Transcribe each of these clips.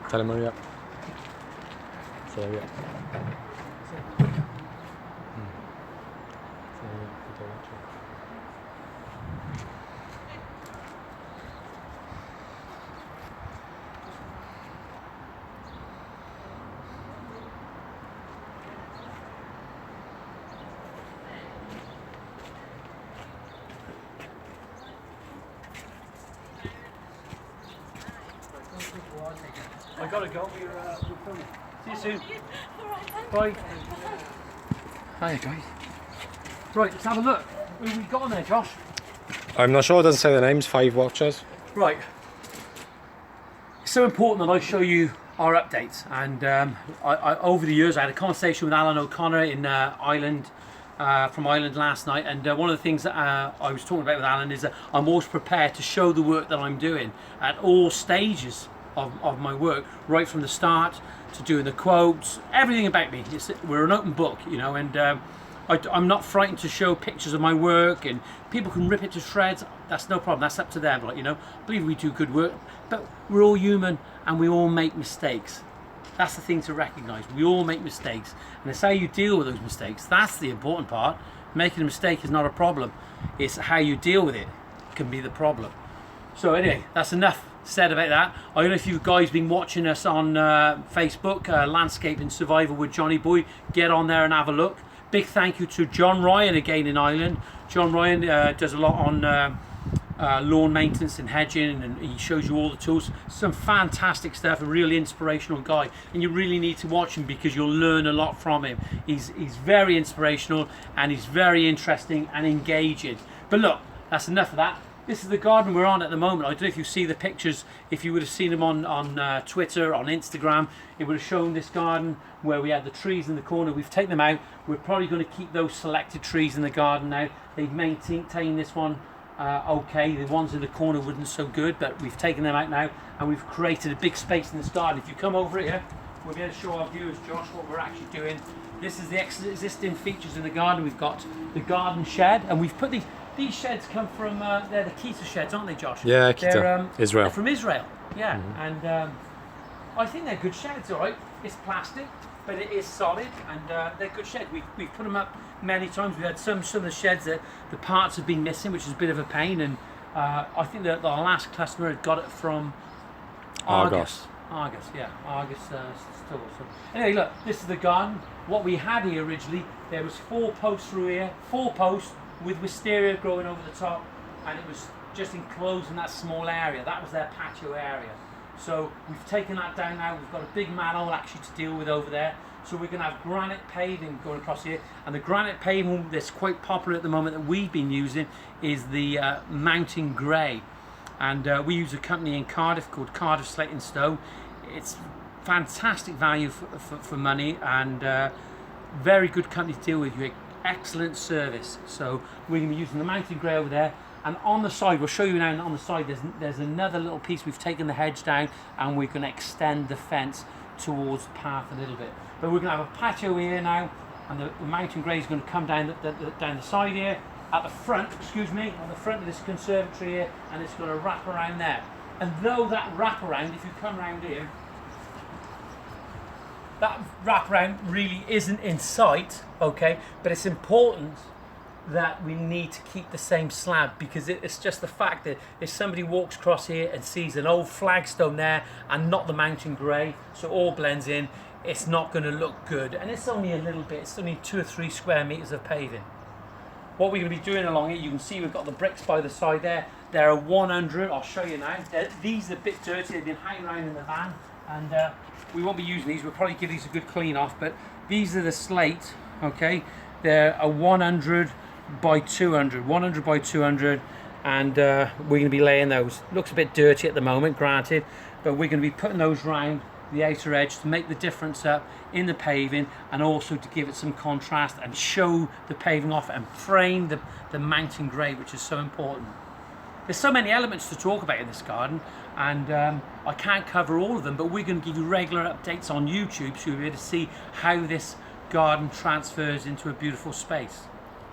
Tell him hurry up. So yeah. I gotta go. We're filming. See you soon. Bye. Hiya guys. Right, let's have a look. Who we got on there, Josh? I'm not sure. It doesn't say the names. 5 watchers. Right. It's so important that I show you our updates. And I over the years, I had a conversation with Alan O'Connor in Ireland. From Ireland last night, and one of the things that I was talking about with Alan is that I'm always prepared to show the work that I'm doing at all stages of my work, right from the start to doing the quotes, everything about me. We're an open book, you know, and I'm not frightened to show pictures of my work, and people can rip it to shreds. That's no problem. That's up to them. Like, you know, I believe we do good work, but we're all human and we all make mistakes. That's the thing to recognise. We all make mistakes, and it's how you deal with those mistakes. That's the important part. Making a mistake is not a problem. It's how you deal with it can be the problem. So anyway, that's enough said about that. I don't know if you guys been watching us on Facebook, Landscape and Survival with Johyboy. Get on there and have a look. Big thank you to John Ryan again in Ireland. John Ryan does a lot on lawn maintenance and hedging, and he shows you all the tools. Some fantastic stuff. A really inspirational guy, and you really need to watch him because you'll learn a lot from him. He's very inspirational, and he's very interesting and engaging. But look, that's enough of that. This is the garden we're on at the moment. I don't know if you see the pictures. If you would have seen them on Twitter, on Instagram, it would have shown this garden where we had the trees in the corner. We've taken them out. We're probably going to keep those selected trees in the garden now. They've maintained this one okay. The ones in the corner weren't so good, but we've taken them out now, and we've created a big space in this garden. If you come over here, we'll be able to show our viewers, Josh, what we're actually doing. This is the existing features in the garden. We've got the garden shed, and we've put these sheds come from, they're the Kita sheds, aren't they, Josh? Yeah, Kita, they're, Israel. They're from Israel, yeah. And I think they're good sheds, all right. It's plastic, but it is solid, and they're good sheds. We've put them up many times. We've had some of the sheds that the parts have been missing, which is a bit of a pain, and I think that the last customer had got it from Argos, yeah, Argos store. So anyway, look, this is the garden. What we had here originally, there was 4 posts through here, 4 posts with wisteria growing over the top, and it was just enclosed in that small area. That was their patio area. So we've taken that down now. We've got a big manhole actually to deal with over there. So we're going to have granite paving going across here, and the granite paving that's quite popular at the moment that we've been using is the mountain grey, and we use a company in Cardiff called Cardiff Slate and Stone. It's fantastic value for money, and very good company to deal with. You excellent service. So we're going to be using the mountain grey over there, and on the side, we'll show you now, on the side there's another little piece. We've taken the hedge down, and we're going to extend the fence towards the path a little bit, but we're going to have a patio here now, and the mountain grey is going to come down down the side here at the front, on the front of this conservatory here, and it's going to wrap around there. And though that wrap around, if you come around here, that wraparound really isn't in sight, okay, but it's important that we need to keep the same slab, because it's just the fact that if somebody walks across here and sees an old flagstone there and not the mountain grey, so it all blends in, it's not going to look good. And it's only a little bit, it's only 2 or 3 square metres of paving. What we're going to be doing along here, you can see we've got the bricks by the side there. They're a 100, I'll show you now. These are a bit dirty, they've been hanging around in the van, and we won't be using these. We'll probably give these a good clean off, but these are the slate, okay? They're a 100 by 200, 100 by 200, and we're going to be laying those. Looks a bit dirty at the moment, granted, but we're going to be putting those round the outer edge to make the difference up in the paving, and also to give it some contrast and show the paving off and frame the mountain grey, which is so important. There's so many elements to talk about in this garden, and I can't cover all of them, but we're going to give you regular updates on YouTube, so you'll be able to see how this garden transfers into a beautiful space.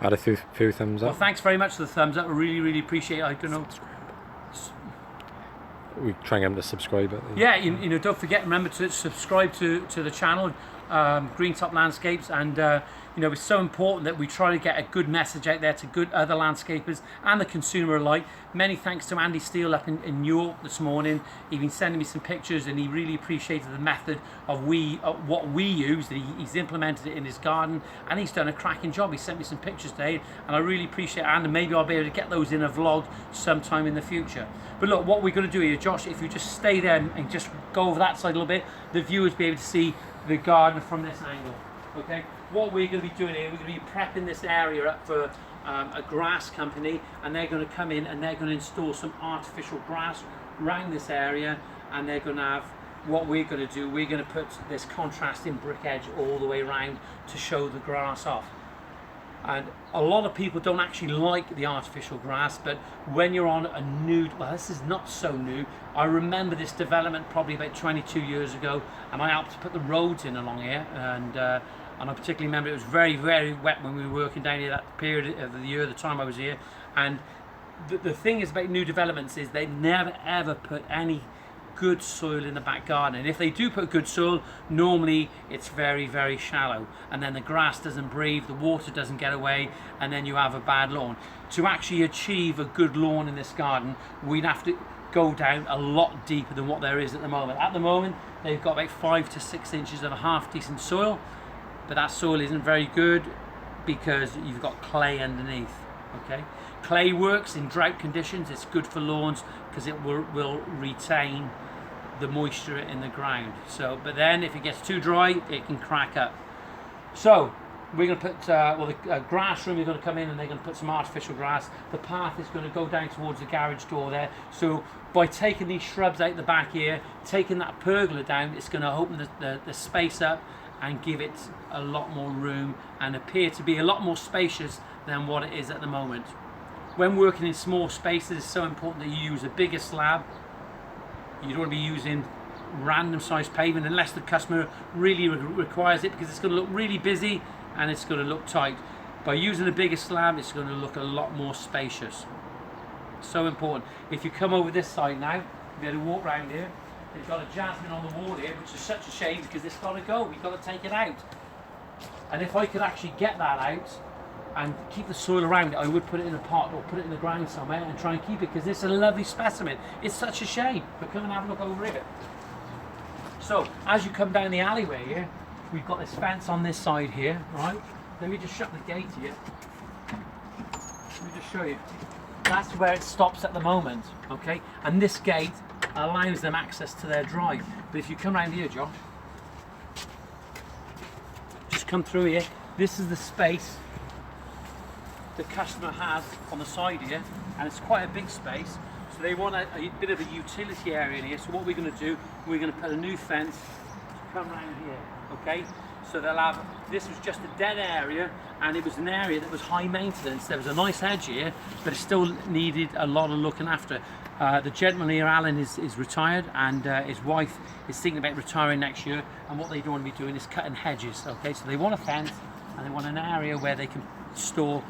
Add a few thumbs up. Well, thanks very much for the thumbs up. I really, really appreciate it. I don't know. we try and get them to subscribe. Yeah, you know, don't forget, remember to subscribe to the channel, Green Top Landscapes, and you know, it's so important that we try to get a good message out there to good other landscapers and the consumer alike. Many thanks to Andy Steele up in New York this morning. He's been sending me some pictures, and he really appreciated the method of what we use. He's implemented it in his garden, and he's done a cracking job. He sent me some pictures today, and I really appreciate it, and maybe I'll be able to get those in a vlog sometime in the future. But look, what we're going to do here, Josh, if you just stay there and just go over that side a little bit, the viewers will be able to see the garden from this angle. Okay, what we're going to be doing here, we're going to be prepping this area up for a grass company, and they're going to come in and they're going to install some artificial grass around this area, and they're going to have, what we're going to do, we're going to put this contrasting brick edge all the way around to show the grass off. And a lot of people don't actually like the artificial grass, but when you're on a new, well, this is not so new. I remember this development probably about 22 years ago, and I helped to put the roads in along here, and I particularly remember it was very, very wet when we were working down here that period of the year, the time I was here. And the thing is about new developments is they never ever put any good soil in the back garden, and if they do put good soil, normally it's very, very shallow, and then the grass doesn't breathe, the water doesn't get away, and then you have a bad lawn. To actually achieve a good lawn in this garden, we'd have to go down a lot deeper than what there is at the moment. At the moment, they've got about 5 to 6 inches of a half decent soil, but that soil isn't very good because you've got clay underneath. Okay, clay works in drought conditions. It's good for lawns because it will retain the moisture in the ground. So, but then if it gets too dry, it can crack up. So we're going to put the grass room. You're going to come in, and they're going to put some artificial grass. The path is going to go down towards the garage door there. So by taking these shrubs out the back here, taking that pergola down, it's going to open the space up and give it a lot more room and appear to be a lot more spacious than what it is at the moment. When working in small spaces, it's so important that you use a bigger slab. You don't want to be using random size paving unless the customer really requires it, because it's going to look really busy and it's going to look tight. By using a bigger slab, it's going to look a lot more spacious. So important. If you come over this side now, you'll be able to walk around here. They've got a jasmine on the wall here, which is such a shame because it's got to go. We've got to take it out. And if I could actually get that out and keep the soil around it, I would put it in a pot or put it in the ground somewhere and try and keep it, because it's a lovely specimen. It's such a shame. But come and have a look over here. So as you come down the alleyway here, we've got this fence on this side here, right? Let me just shut the gate here. Let me just show you. That's where it stops at the moment, okay? And this gate allows them access to their drive. But if you come around here, Josh, just come through here. This is the space the customer has on the side here, and it's quite a big space, so they want a bit of a utility area in here. So what we're going to do, we're going to put a new fence to come around here, okay? So they'll have, this was just a dead area, and it was an area that was high maintenance. There was a nice hedge here, but it still needed a lot of looking after. The gentleman here, Alan, is retired, and his wife is thinking about retiring next year, and what they don't want to be doing is cutting hedges, okay? So they want a fence, and they want an area where they can store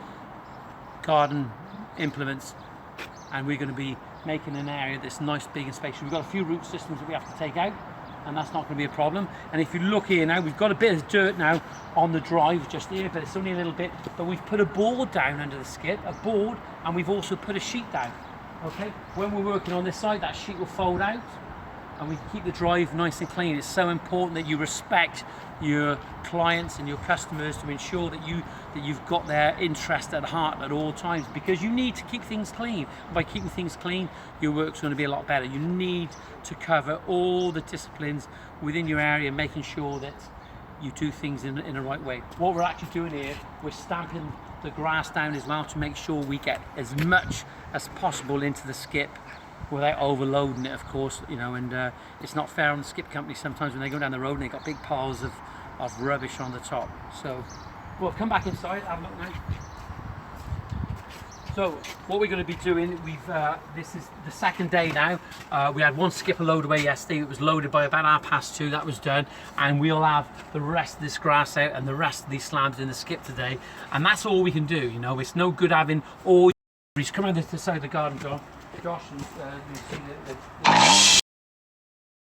garden implements, and we're going to be making an area that's nice, big and spacious. We've got a few root systems that we have to take out, and that's not going to be a problem. And if you look here now, we've got a bit of dirt now on the drive just here, but it's only a little bit. But we've put a board down under the skip, a board, and we've also put a sheet down. Okay, when we're working on this side, that sheet will fold out, and we can keep the drive nice and clean. It's so important that you respect your clients and your customers to ensure that you've got their interest at heart at all times, because you need to keep things clean. By keeping things clean, your work's going to be a lot better. You need to cover all the disciplines within your area, making sure that you do things in the right way. What we're actually doing here, we're stamping the grass down as well to make sure we get as much as possible into the skip without overloading it, of course, you know. And it's not fair on the skip company sometimes when they go down the road and they've got big piles of rubbish on the top. So we'll come back inside, have a look now. So what we're going to be doing, this is the second day now. We had one skipper load away yesterday. It was loaded by about 2:30. That was done, and we'll have the rest of this grass out and the rest of these slabs in the skip today. And that's all we can do, you know. It's no good having all. Come around to the side of the garden, John. Josh, and you see what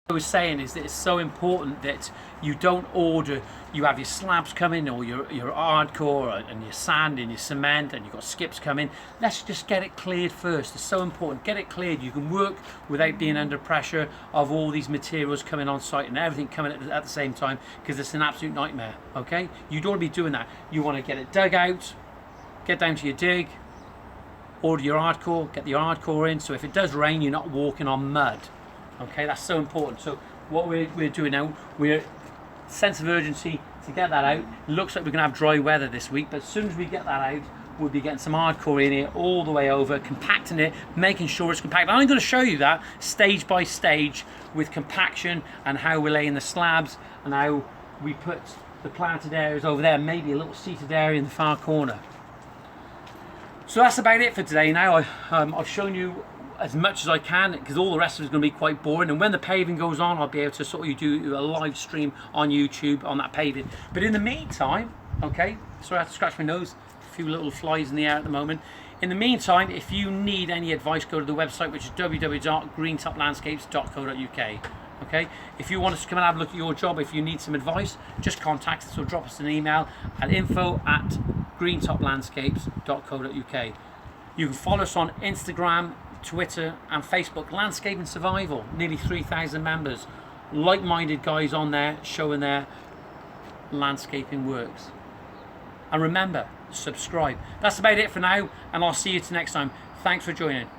I was saying is that it's so important that you don't order, you have your slabs coming or your hardcore and your sand and your cement and you've got skips coming. Let's just get it cleared first. It's so important. Get it cleared. You can work without being under pressure of all these materials coming on site and everything coming at the same time, because it's an absolute nightmare. Okay? You don't want to be doing that. You want to get it dug out, get down to your dig, order your hardcore, get the hardcore in, so if it does rain you're not walking on mud. Okay, that's so important. So what we're doing now, we're sense of urgency to get that out. It looks like we're going to have dry weather this week, but as soon as we get that out, we'll be getting some hardcore in here all the way over, compacting it, making sure it's compact. I'm going to show you that stage by stage with compaction and how we're laying the slabs and how we put the planted areas over there, maybe a little seated area in the far corner. So that's about it for today. Now I've shown you as much as I can, because all the rest of it is going to be quite boring, and when the paving goes on I'll be able to sort of do a live stream on YouTube on that paving. But in the meantime, okay, sorry I have to scratch my nose, a few little flies in the air at the moment. In the meantime, if you need any advice, go to the website, which is www.greentoplandscapes.co.uk. Okay, if you want us to come and have a look at your job, if you need some advice, just contact us or drop us an email at info@greentoplandscapes.co.uk. You can follow us on Instagram, Twitter and Facebook. Landscaping Survival, nearly 3,000 members, like-minded guys on there showing their landscaping works. And remember, subscribe. That's about it for now, and I'll see you next time. Thanks for joining.